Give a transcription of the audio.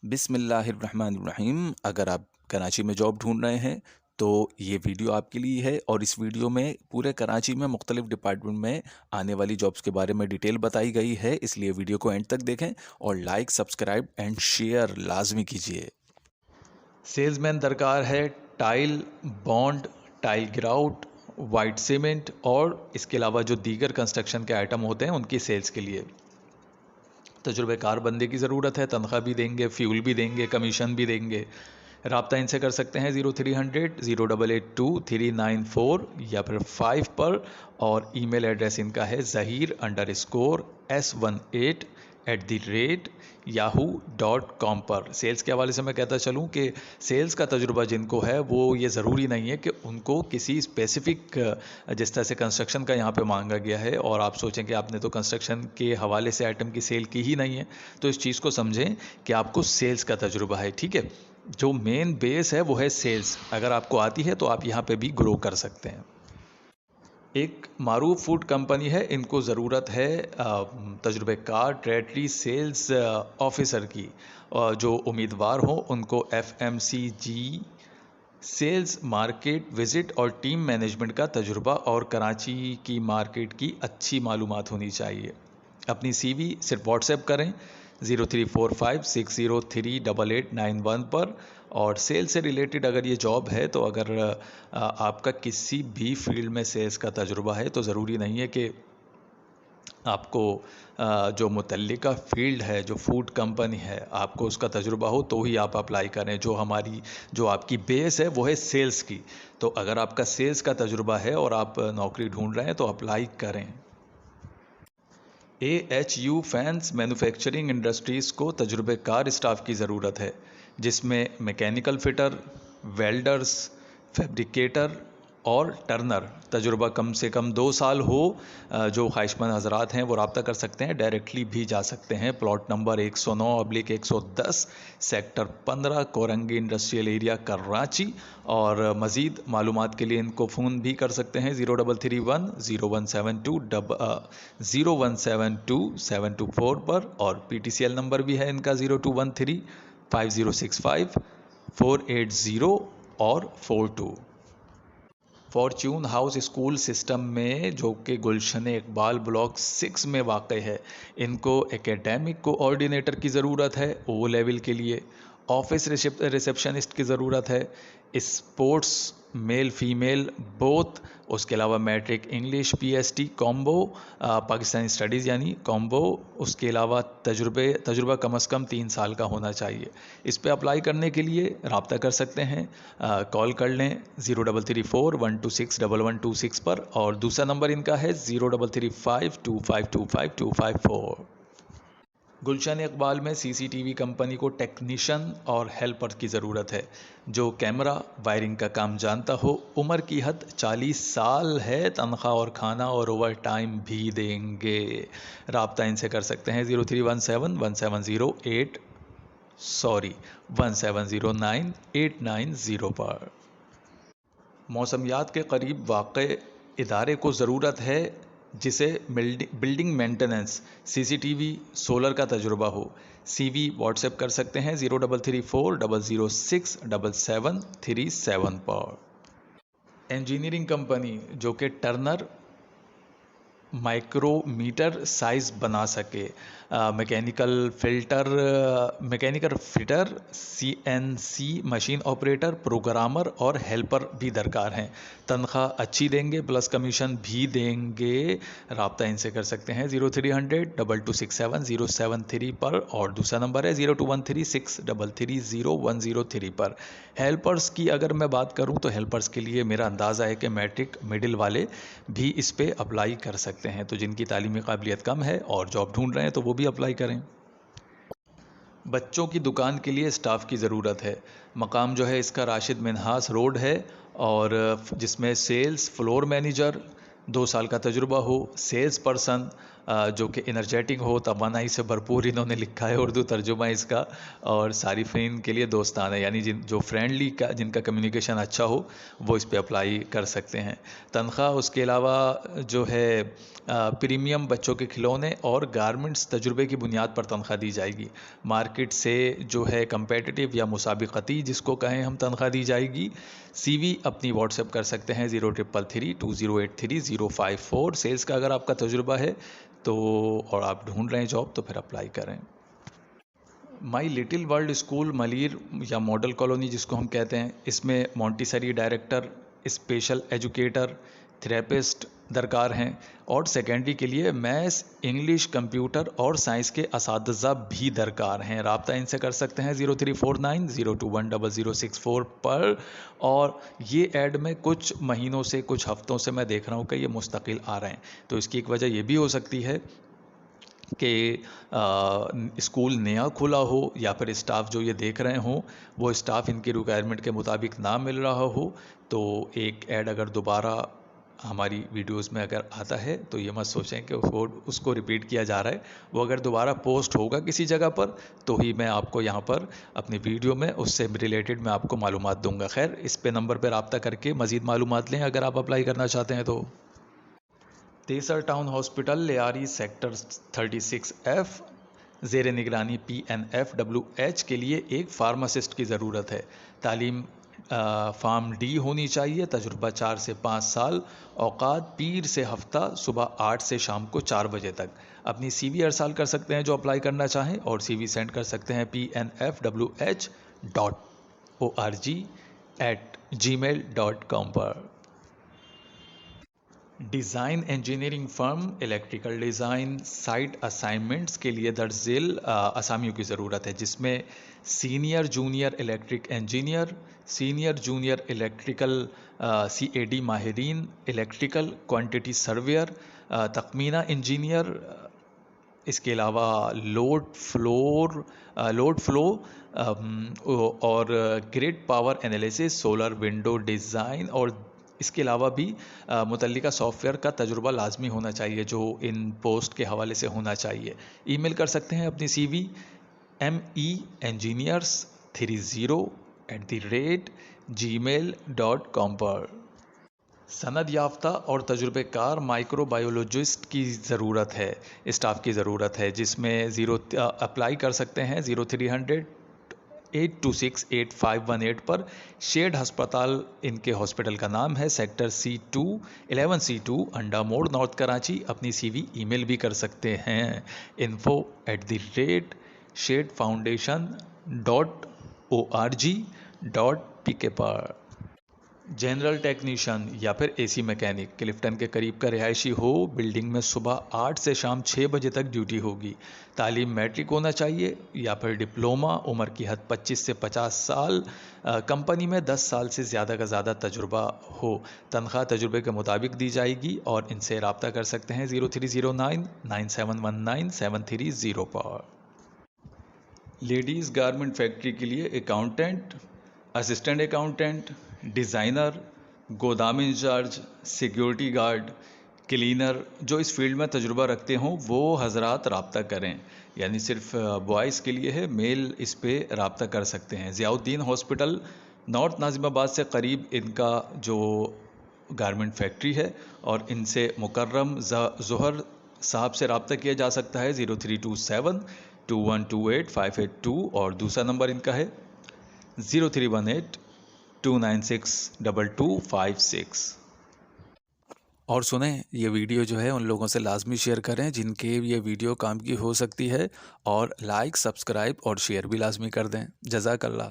बिस्मिल्लाहिर्रहमानिर्रहीम। अगर आप कराची में जॉब ढूंढ रहे हैं तो ये वीडियो आपके लिए है। और इस वीडियो में पूरे कराची में मुख्तलिफ डिपार्टमेंट में आने वाली जॉब्स के बारे में डिटेल बताई गई है, इसलिए वीडियो को एंड तक देखें और लाइक, सब्सक्राइब एंड शेयर लाजमी कीजिए। सेल्समैन दरकार है। Tile, bond, tile grout, white cement और इसके अलावा जो दीगर कंस्ट्रक्शन के आइटम होते हैं उनकी सेल्स के लिए तजुर्बेकार बंदे की ज़रूरत है। तनख्वाह भी देंगे, फ्यूल भी देंगे, कमीशन भी देंगे। राब्ता इनसे कर सकते हैं 0300 0882 394 या फिर 5 पर। और ईमेल एड्रेस इनका है zahir_s18@yahoo.com पर। सेल्स के हवाले से मैं कहता चलूँ कि सेल्स का तजुर्बा जिनको है वो ये ज़रूरी नहीं है कि उनको किसी स्पेसिफ़िक, जिस तरह से कंस्ट्रक्शन का यहाँ पे मांगा गया है और आप सोचें कि आपने तो कंस्ट्रक्शन के हवाले से आइटम की सेल की ही नहीं है, तो इस चीज़ को समझें कि आपको सेल्स का तजुर्बा है। ठीक है, जो मेन बेस है वो है सेल्स। अगर आपको आती है तो आप यहाँ पे भी ग्रो कर सकते हैं। एक मारूफ फूड कंपनी है, इनको ज़रूरत है तजुर्बेकार टेरेटरी सेल्स ऑफिसर की। जो उम्मीदवार हों उनको FMCG, सेल्स, मार्केट विज़िट और टीम मैनेजमेंट का तजुर्बा और कराची की मार्केट की अच्छी मालूमात होनी चाहिए। अपनी CV सिर्फ व्हाट्सएप करें 0345603891 पर। और सेल से रिलेटेड अगर ये जॉब है तो अगर आपका किसी भी फील्ड में सेल्स का तजुर्बा है तो ज़रूरी नहीं है कि आपको जो मुतल्लिका फील्ड है, जो फूड कंपनी है, आपको उसका तजुर्बा हो तो ही आप अप्लाई करें। जो आपकी बेस है वो है सेल्स की। तो अगर आपका सेल्स का तजुर्बा है और आप नौकरी ढूंढ रहे हैं तो अप्लाई करें। AHU फैंस मैन्युफैक्चरिंग इंडस्ट्रीज़ को तजुर्बेकार स्टाफ की ज़रूरत है, जिसमें मैकेनिकल फिटर, वेल्डर्स, फैब्रिकेटर और टर्नर तजुर्बा कम से कम 2 साल हो। जो ख्वाहिशमंद हजरात हैं वो रब्ता कर सकते हैं, डायरेक्टली भी जा सकते हैं। Plot number 109/110, sector 15, Korangi industrial area, Karachi. और मज़ीद मालूमात के लिए इनको फ़ोन भी कर सकते हैं 0331 0172 पर। और PTCL नंबर भी है इनका 0213 5065 480 और 42। फॉर्च्यून हाउस स्कूल सिस्टम में, जो कि गुलशन इकबाल ब्लॉक 6 में वाक़ है, इनको एकेडमिक कोऑर्डिनेटर की ज़रूरत है O लेवल के लिए। ऑफिस रिसेप्शनिस्ट की ज़रूरत है। Sports male female both. उसके अलावा matric English PST combo, Pakistani studies यानी कॉम्बो। उसके अलावा तजुर्बा कम अज़ कम 3 साल का होना चाहिए। इस पे अप्लाई करने के लिए रब्ता कर सकते हैं, कॉल कर लें 0334 126 1126 पर। और दूसरा नंबर इनका है 0335 25255254। गुलशन इकबाल में CCTV कंपनी को टेक्नीशियन और हेल्पर की ज़रूरत है, जो कैमरा वायरिंग का काम जानता हो। उम्र की हद 40 साल है। तनख्वाह और खाना और ओवर टाइम भी देंगे। रब्ता इनसे कर सकते हैं 0317 पर। मौसमियात के करीब वाक़ इदारे को ज़रूरत है जिसे बिल्डिंग मेंटेनेंस, CCTV, सोलर का तजुर्बा हो। CV व्हाट्सएप कर सकते हैं 0334 006 7737 पर। इंजीनियरिंग कंपनी जो कि टर्नर माइक्रोमीटर साइज़ बना सके। Mechanical fitter, CNC machine operator, programmer और हेल्पर भी दरकार हैं। तनख्वाह अच्छी देंगे, प्लस कमीशन भी देंगे। रब्ता इनसे कर सकते हैं 0300 2267 पर। और दूसरा नंबर है 0213 पर। हेल्पर्स की अगर मैं बात करूं तो हेल्पर्स के लिए मेरा अंदाज़ा है कि मैट्रिक मिडिल वाले भी इस पे अप्लाई कर सकते हैं। तो जिनकी तालीमी काबिलियत कम है और जॉब ढूंढ रहे हैं तो वो भी अप्लाई करें। बच्चों की दुकान के लिए स्टाफ की ज़रूरत है। मकाम जो है इसका राशिद मिन्हास रोड है। और जिसमें सेल्स फ्लोर मैनेजर 2 साल का तजुर्बा हो, सेल्स पर्सन जो कि एनर्जेटिक हो, तवानाई से भरपूर इन्होंने लिखा है उर्दू तर्जुमा इसका, और सारिफिन के लिए दोस्ताना है, यानी जो फ्रेंडली का जिनका कम्युनिकेशन अच्छा हो वो इस पे अप्लाई कर सकते हैं। तनख्वाह उसके अलावा जो है प्रीमियम बच्चों के खिलौने और गारमेंट्स तजुर्बे की बुनियाद पर तनख्वाह दी जाएगी। मार्केट से जो है कंपेटिटिव या मुसाबिकती जिसको कहें हम तनख्वाह दी जाएगी। सीवी अपनी व्हाट्सएप कर सकते हैं 03332083 054। सेल्स का अगर आपका तजुर्बा है तो और आप ढूंढ रहे हैं जॉब तो फिर अप्लाई करें। My little world school Malir या मॉडल कॉलोनी जिसको हम कहते हैं, इसमें Montessori director, special educator, therapist दरकार हैं, और सेकेंडरी के लिए मैथ्स, इंग्लिश, कंप्यूटर और साइंस के असातिज़ा भी दरकार हैं। रब्ता इनसे कर सकते हैं 034902100064 पर। और ये ऐड में कुछ महीनों से, कुछ हफ्तों से मैं देख रहा हूँ कि ये मुस्तकिल आ रहे हैं, तो इसकी एक वजह ये भी हो सकती है कि स्कूल नया खुला हो या फिर स्टाफ जो ये देख रहे हों वो स्टाफ इनकी रिक्वायरमेंट के मुताबिक ना मिल रहा हो। तो एक ऐड अगर दोबारा हमारी वीडियोस में अगर आता है तो ये मत सोचें कि उसको रिपीट किया जा रहा है। वो अगर दोबारा पोस्ट होगा किसी जगह पर तो ही मैं आपको यहाँ पर अपनी वीडियो में उससे रिलेटेड मैं आपको मालूमात दूंगा। खैर, इस पे नंबर पर रब्ता करके मज़ीद मालूमात लें अगर आप अप्लाई करना चाहते हैं तो। तेसर town hospital Lyari sector 36F ज़ेर निगरानी PNFWH के लिए एक फार्मासिस्ट की ज़रूरत है। तालीम फार्म डी होनी चाहिए। तजुर्बा 4 से 5 साल। औकात पीर से हफ्ता सुबह 8 से शाम को 4 बजे तक। अपनी CV अरसाल कर सकते हैं जो अप्लाई करना चाहें, और CV सेंड कर सकते हैं pnfwh.org@gmail.com पर। Design engineering firm, electrical design, site assignments के लिए दर्ज झेल असामियों की ज़रूरत है, जिसमें senior junior electric engineer, senior junior electrical CAD माहिरीन, इलेक्ट्रिकल क्वांटिटी सर्वेयर, तखमीना इंजीनियर, इसके अलावा लोड फ्लो और grid power analysis, solar window design, और इसके अलावा भी मुतल्लिका सॉफ्टवेयर का तजुर्बा लाजमी होना चाहिए जो इन पोस्ट के हवाले से होना चाहिए। ईमेल कर सकते हैं अपनी CV mengineers30@gmail.com पर। सनद याफ्ता और तजुर्बेकार माइक्रोबायोलॉजिस्ट की ज़रूरत है, स्टाफ की ज़रूरत है, जिसमें अप्लाई कर सकते हैं 0300-826-8518 पर। शेड अस्पताल इनके हॉस्पिटल का नाम है, सेक्टर C2 11C2 अंडा मोड़, नॉर्थ कराची। अपनी CV ईमेल भी कर सकते हैं info@shedfoundation.org.pk पर। जनरल टेक्नीशियन या फिर AC मैकेनिक क्लिफ्टन के करीब का रिहायशी हो। बिल्डिंग में सुबह 8 से शाम 6 बजे तक ड्यूटी होगी। तालीम मैट्रिक होना चाहिए या फिर डिप्लोमा। उम्र की हद 25 से 50 साल। कंपनी में 10 साल से ज़्यादा का ज़्यादा तजुर्बा हो। तनख्वाह तजुर्बे के मुताबिक दी जाएगी, और इनसे रब्ता कर सकते हैं 0309-9719-730 पर। लेडीज़ गारमेंट फैक्ट्री के लिए अकाउंटेंट, असिस्टेंट अकाउंटेंट, डिज़ाइनर, गोदाम इंचार्ज, सिक्योरिटी गार्ड, क्लीनर जो इस फील्ड में तजुर्बा रखते हों वो हजरात रब्ता करें। यानी सिर्फ बॉयज़ के लिए है, मेल इस पे रब्ता कर सकते हैं। ज़ियाउद्दीन हॉस्पिटल नॉर्थ नाजिमाबाद से करीब इनका जो गारमेंट फैक्ट्री है, और इनसे मुकर्रम ज़ोहर साहब से रब्ता किया जा सकता है 0327-2128-582, और दूसरा नंबर इनका है 0318-296-2256। और सुने, ये वीडियो जो है उन लोगों से लाजमी शेयर करें जिनके ये वीडियो काम की हो सकती है, और लाइक, सब्सक्राइब और शेयर भी लाजमी कर दें। जज़ाकल्लाह।